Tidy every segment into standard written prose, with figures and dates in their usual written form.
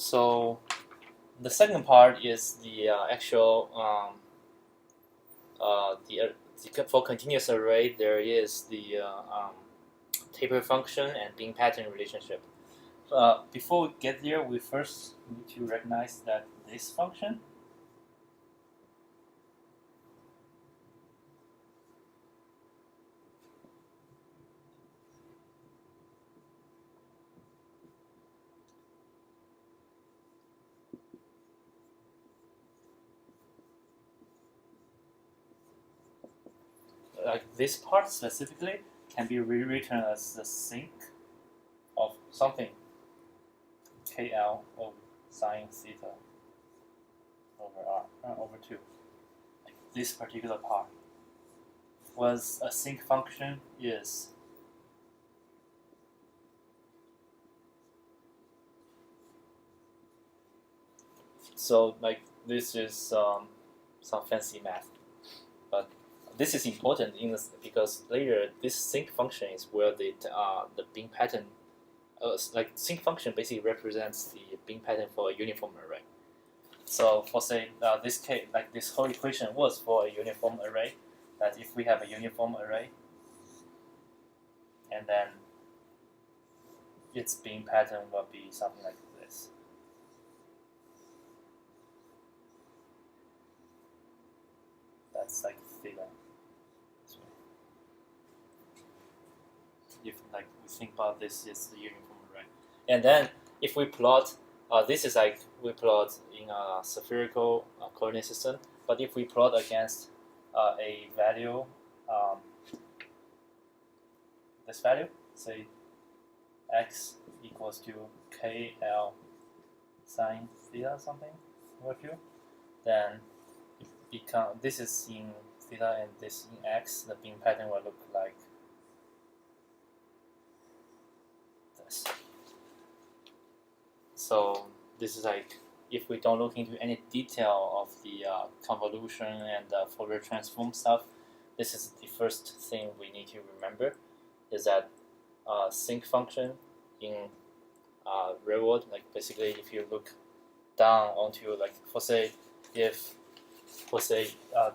So the second part is the actual for continuous array there is the taper function and being pattern relationship. Before we get there, we first need to recognize that this function like this part specifically can be rewritten as the sink of something KL of sine theta over R over 2. Like this particular part was a sink function is so like this is some fancy math, but this is important because later this sink function is where the Bing pattern, like sink function basically represents the Bing pattern for a uniform array. So for say this case, like this whole equation was for a uniform array. That if we have a uniform array, and then its Bing pattern will be something like this. That's like theta. If like we think about this is the uniform array, and then if we plot, this is like we plot in a spherical coordinate system. But if we plot against a value, this value, say x equals to KL sine theta something over Q, then this is in theta and this in x, the Bing pattern will look like this. So this is like, if we don't look into any detail of the convolution and Fourier transform stuff, this is the first thing we need to remember, is that sink function in real world, like basically if you look down onto, like for say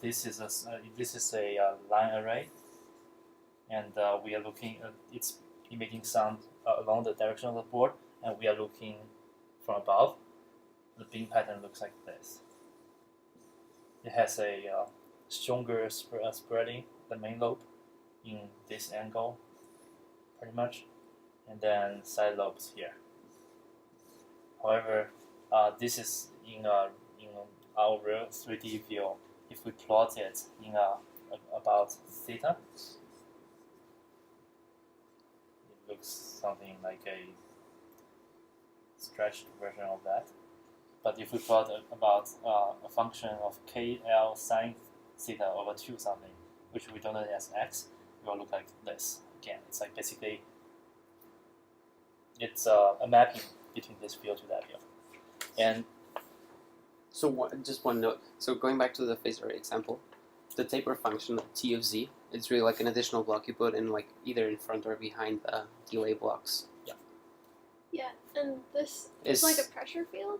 this is a line array, and we are looking it's emitting sound along the direction of the board, and we are looking from above. The Bing pattern looks like this. It has a stronger spreading, the main lobe in this angle, pretty much, and then side lobes here. However, this is in our real 3D view. If we plot it in about theta, it looks something like a stretched version of that. But if we plot about a function of KL sine theta over 2 something, which we denote as x, it will look like this. Again, it's like basically it's a mapping between this field to that field. And so just one note. So going back to the phased array example, the taper function T of z, it's really like an additional block you put in, like either in front or behind the delay blocks. Yeah, and this is like a pressure field?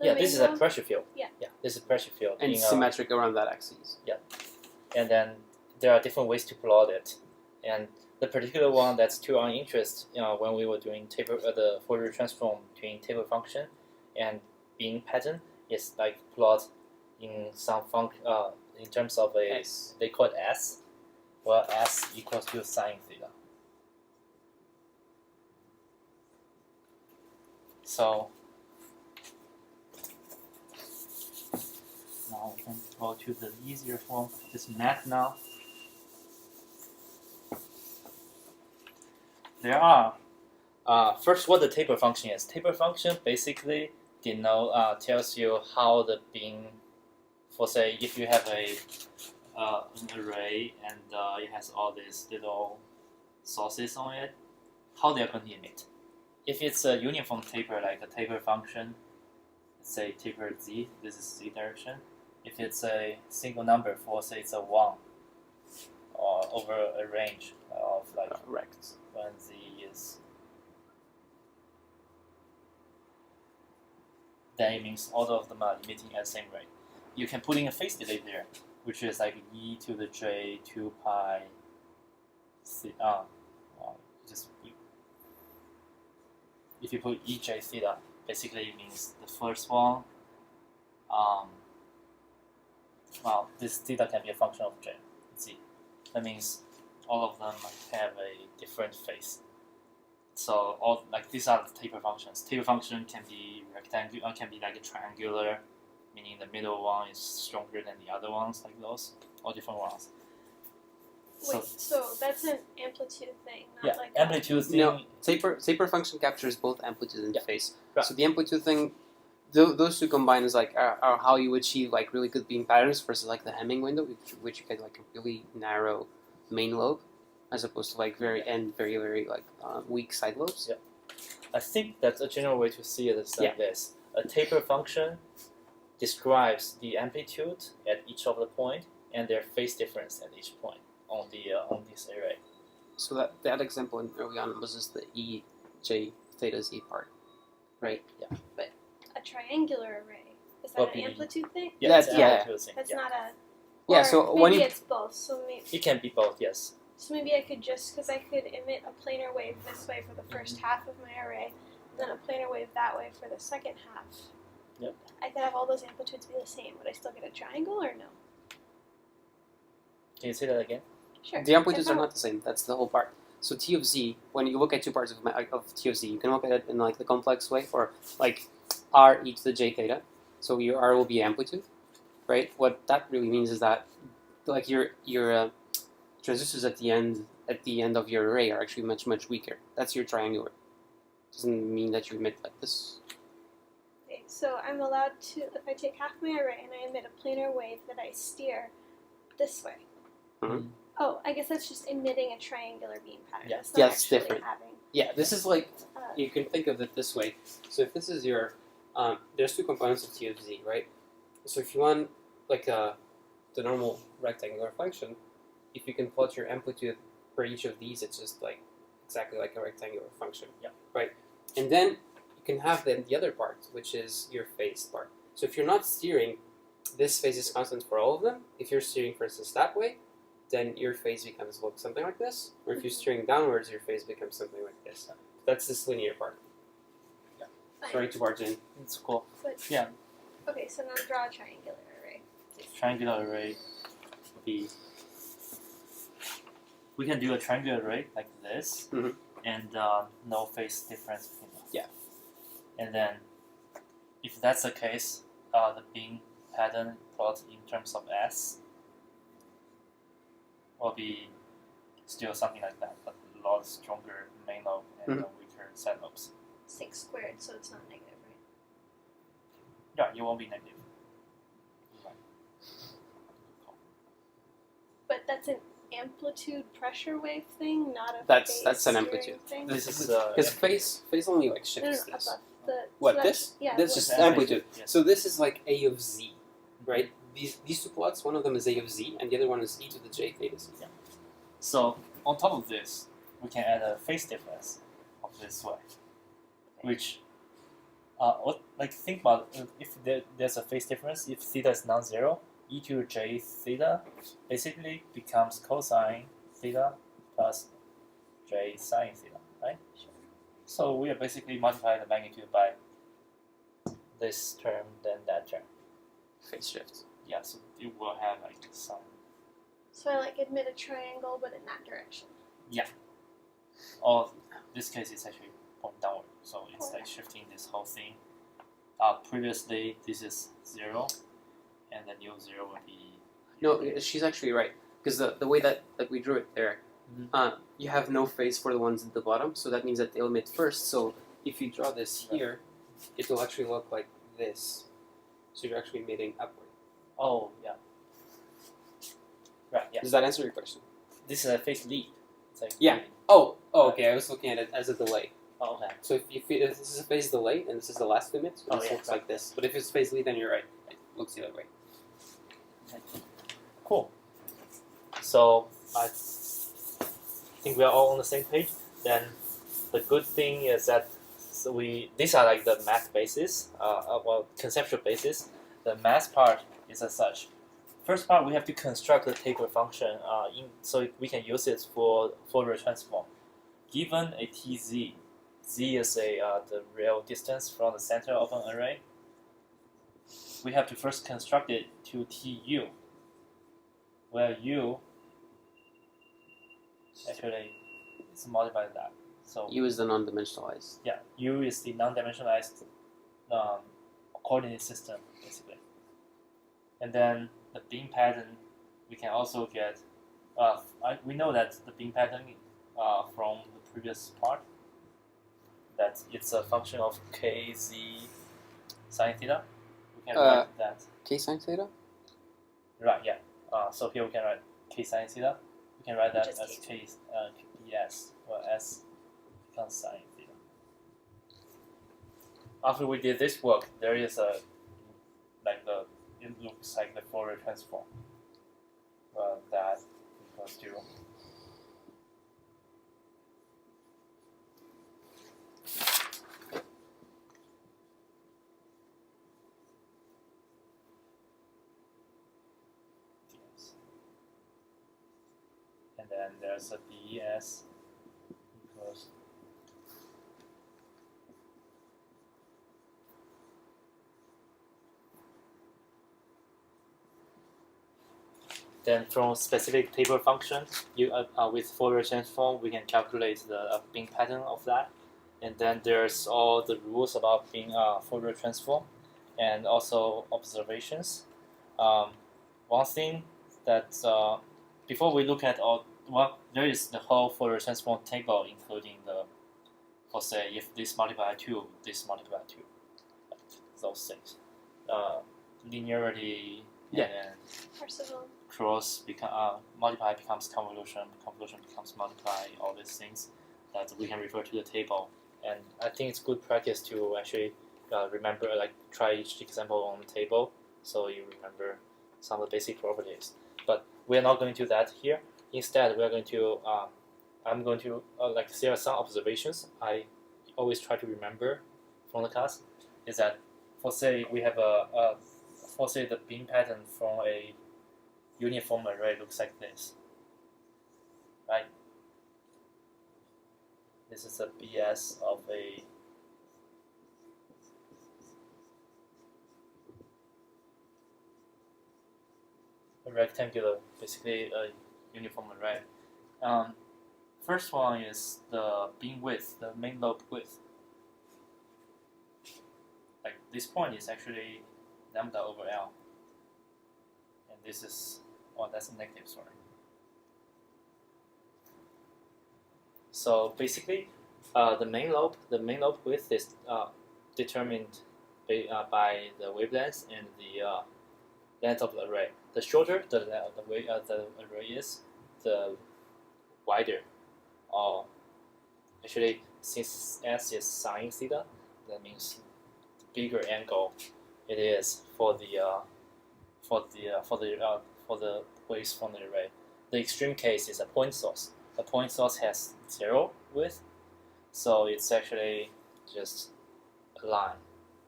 Yeah, this is a pressure field. Yeah, this is a pressure field. And symmetric around that axis. Yeah. And then there are different ways to plot it. And the particular one that's to our interest, when we were doing the Fourier transform between taper function and Bing pattern, is like plot in some in terms of a S. They call it S, where S equals to sine theta. So now we can go to the easier form, just math now. There are first what the taper function is. Taper function basically tells you how the Bing, for say if you have an array and it has all these little sources on it, how they are going to emit. If it's a uniform taper, like a taper function, let's say taper z, this is z direction. If it's a single number, for say it's a 1, or over a range of like rects, when z is then it means all of them are emitting at the same rate. You can put in a phase delay there, which is like e to the j 2 pi. If you put ej theta, basically it means the first one. This theta can be a function of j. Z. That means all of them have a different phase. So these are the taper functions. Taper function can be rectangular, can be like a triangular, meaning the middle one is stronger than the other ones, like those, all different ones. Wait, so that's an amplitude thing, not Yeah, like amplitude thing. No, taper function captures both amplitude and phase. Right. So the amplitude thing, those two combined is like are how you achieve like really good beam patterns versus like the Hemming window, which you get like a really narrow main lobe, as opposed to like very like weak side lobes. Yeah. I think that's a general way to see it is like this. A taper function describes the amplitude at each of the point and their phase difference at each point on this array. So that example early on was just the E, J, theta, Z part, right? Yeah. But a triangular array, is Well, that an amplitude thing? Yeah, That's- it's an yeah. amplitude thing. That's Yeah. not a. Yeah, Or so maybe when you- it's both. So It can be both, yes. maybe I could because I could emit a planar wave this way for the first half of my array, and then a planar wave that way for the second half. Yep. I could have all those amplitudes be the same. Would I still get a triangle or no? Can you say that again? Sure. The amplitudes If are I- not the same. That's the whole part. So T of Z, when you look at two parts of T of Z, you can look at it in like the complex way, or like R e to the j theta. So your R will be amplitude, right? What that really means is that like your transistors at the end of your array are actually much weaker. That's your triangular. Doesn't mean that you emit like this. Okay, so I'm allowed to, if I take half my array and I emit a planar wave that I steer this way. Mhm. Oh, I guess that's just emitting a triangular beam pattern. Yeah. That's not Yeah, it's actually different. having. Yeah, this is like Uh, you can think of it this way. So if this is your, there's two components of T of Z, right? So if you want like the normal rectangular function, if you can plot your amplitude for each of these, it's just like exactly like a rectangular function. Yeah. Right. And then you can have then the other part, which is your phase part. So if you're not steering, this phase is constant for all of them. If you're steering, for instance, that way, then your phase becomes something like this. Or if you're steering downwards, your phase becomes something like this. That's this linear part. fine. Sorry to barge in. It's cool. But, Yeah. Okay, so now draw a triangular array. Triangular array would be. We can do a triangular array like this, Mhm. and no phase difference between them. Yeah. And then, if that's the case, the beam pattern plot in terms of S will be still something like that, but a lot stronger main lobe and weaker side lobes. 6 squared, so it's not negative, right? Yeah, it won't be negative. Right. But that's an amplitude pressure wave thing, not a That's phase an steering amplitude. thing. This is Because phase only like no, shifts no, this. above the. What, so this? Yeah. This what's is the- amplitude. Yes. So this is like A of Z, right? These two plots, one of them is A of Z, and the other one is E to the j theta Z. So on top of this, we can add a phase difference of this way, which, think about if there's a phase difference. If theta is non-zero, e to j theta basically becomes cosine theta plus j sine theta, right? Sure. So we are basically multiplying the magnitude by this term, then that term. Phase shift. Yeah, so it will have like some. So I like admit a triangle, but in that direction. Or this case is actually pointing downward, so it's like shifting this whole thing. Previously this is 0, and the new 0 will be. No, she's actually right. Because the way that we drew it there, you have no phase for the ones at the bottom, so that means that they'll emit first. So if you draw this here, it will actually look like this. So you're actually emitting upward. Oh yeah. Right. Yeah. Does that answer your question? This is a phase leap. It's like Yeah. Oh, okay. I was looking at it as a delay. Oh, okay. So if this is a phase delay and this is the last emit, so Oh, this yeah, looks like this. But if it's phase lead, then you're right. It looks the other way. Cool. So I think we are all on the same page. Then the good thing is that So these are like the math basis, well, conceptual basis. The math part is as such. First part, we have to construct the taper function so we can use it for Fourier transform. Given a tz, z is the real distance from the center of an array, we have to first construct it to tu, where u actually is multiplied by that. So U is the non-dimensionalized. yeah, u is the non-dimensionalized coordinate system, basically. And then the beam pattern, we can also get. We know that the beam pattern from the previous part, that it's a function of kz sine theta. We can write that. K sine theta? Right, yeah. So here we can write k sine theta. We can write that Just as k ds, where s becomes sine theta. After we did this work, there is it looks like the Fourier transform. That equals to ds. And then there's a ds equals then from specific taper function, with Fourier transform, we can calculate the beam pattern of that. And then there's all the rules about being Fourier transform, and also observations. One thing that before we look at there is the whole Fourier transform table, including for say if this multiplied by 2, this multiplied by 2, like those things. Linearity, Yeah. and then Parseval. cross multiply becomes convolution becomes multiply, all these things that we can refer to the table. And I think it's good practice to actually remember, like try each example on the table so you remember some of the basic properties. But we're not going to do that here. Instead, we're going to I'm going to there are some observations I always try to remember from the class. Is that for say we have for say the beam pattern from a uniform array looks like this, right? This is a BS of a rectangular, basically a uniform array. First one is the beam width, the main lobe width. Like this point is actually lambda over L, and this is that's a negative, sorry. So basically, the main lobe width is determined by the wavelength and the length of the array. The shorter the array is, the wider. Actually, since s is sine theta, that means the bigger angle it is for the waves from the array. The extreme case is a point source. The point source has 0 width, so it's actually just a line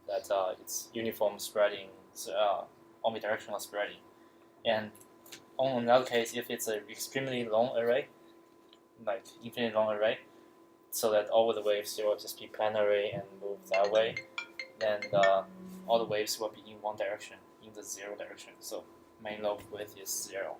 that it's uniform spreading, omnidirectional spreading. And on another case, if it's an extremely long array, like infinitely long array, so that all the waves will just be planary and move that way, then all the waves will be in one direction, in the 0 direction. So main lobe width is 0.